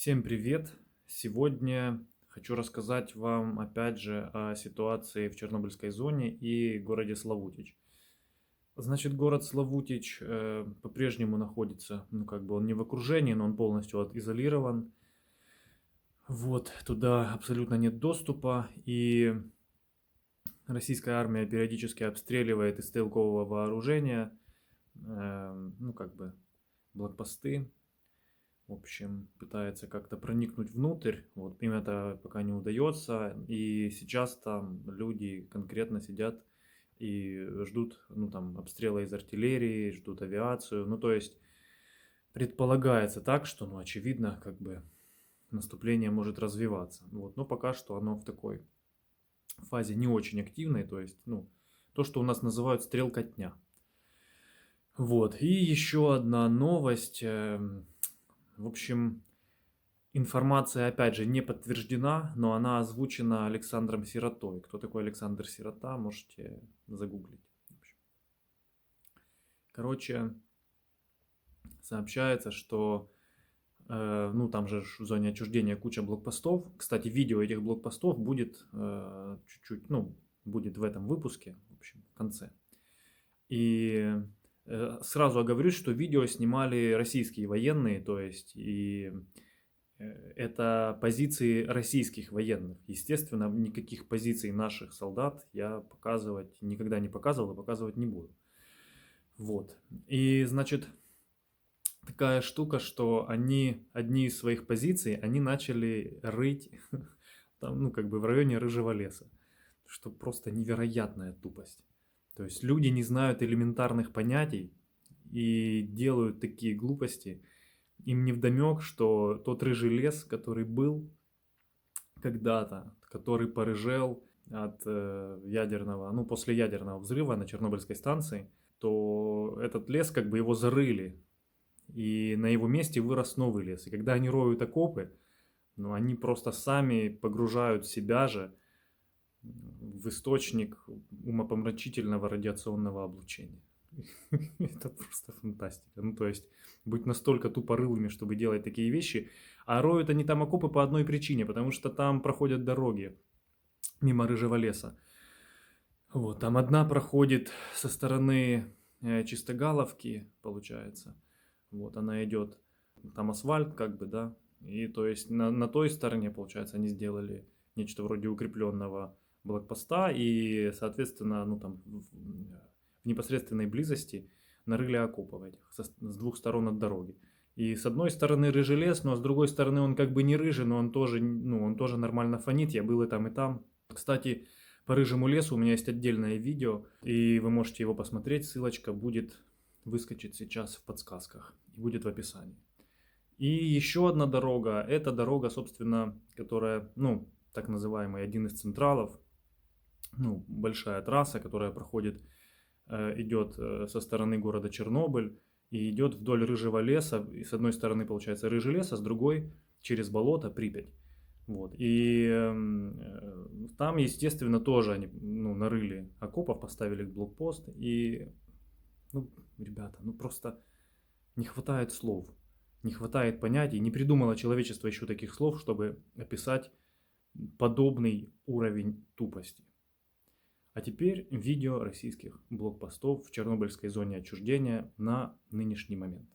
Всем привет! Сегодня хочу рассказать вам опять же о ситуации в Чернобыльской зоне и городе Славутич. Значит, город Славутич по-прежнему находится, ну как бы он не в окружении, но он полностью изолирован. Вот, туда абсолютно нет доступа, и российская армия периодически обстреливает из стрелкового вооружения, ну как бы блокпосты. В общем, пытается как-то проникнуть внутрь. Вот им это пока не удается. И сейчас там люди конкретно сидят и ждут, ну, там, обстрела из артиллерии, ждут авиацию. Ну, то есть предполагается так, что, ну, очевидно, как бы наступление может развиваться. Вот, но пока что оно в такой фазе не очень активной. То есть, ну, то, что у нас называют стрелкотня. Вот, и еще одна новость. В общем, информация, опять же, не подтверждена, но она озвучена Александром Сиротой. Кто такой Александр Сирота, можете загуглить. В общем. Короче, сообщается, что ну там же в зоне отчуждения куча блокпостов. Кстати, видео этих блокпостов будет чуть-чуть, ну, будет в этом выпуске, в общем, в конце. И сразу оговорюсь, что видео снимали российские военные, то есть и это позиции российских военных. Естественно, никаких позиций наших солдат я показывать никогда не показывал и показывать не буду. Вот. И, значит, такая штука, что они одни из своих позиций, они начали рыть там, ну, как бы в районе Рыжего леса. Что просто невероятная тупость. То есть люди не знают элементарных понятий и делают такие глупости. Им невдомек, что тот рыжий лес, который был когда-то, который порыжел от ядерного, ну, после ядерного взрыва на Чернобыльской станции, то этот лес, как бы его зарыли, и на его месте вырос новый лес. И когда они роют окопы, ну, они просто сами погружают себя же в источник умопомрачительного радиационного облучения. Это просто фантастика. Ну, то есть, быть настолько тупорылыми, чтобы делать такие вещи. А роют они там окопы по одной причине, потому что там проходят дороги мимо Рыжего леса. Вот, там одна проходит со стороны Чистогаловки, получается. Вот, она идет, там асфальт, как бы, да. И то есть на той стороне, получается, они сделали нечто вроде укрепленного блокпоста. И, соответственно, ну там в непосредственной близости нарыли окопов этих с двух сторон от дороги. И с одной стороны рыжий лес, но с другой стороны он как бы не рыжий, но он тоже, ну, он тоже нормально фонит. Я был и там, и там. Кстати, по рыжему лесу у меня есть отдельное видео, и вы можете его посмотреть. Ссылочка будет выскочить сейчас в подсказках и будет в описании. И еще одна дорога, это дорога, собственно, которая, ну, так называемый один из централов, ну, большая трасса, которая проходит, идет со стороны города Чернобыль и идет вдоль Рыжего леса. И с одной стороны получается Рыжий лес, а с другой через болото Припять. Вот. И там, естественно, тоже они, ну, нарыли окопов, поставили блокпост. И, ну, ребята, ну просто не хватает слов, не хватает понятий. Не придумало человечество еще таких слов, чтобы описать подобный уровень тупости. А теперь видео российских блокпостов в Чернобыльской зоне отчуждения на нынешний момент.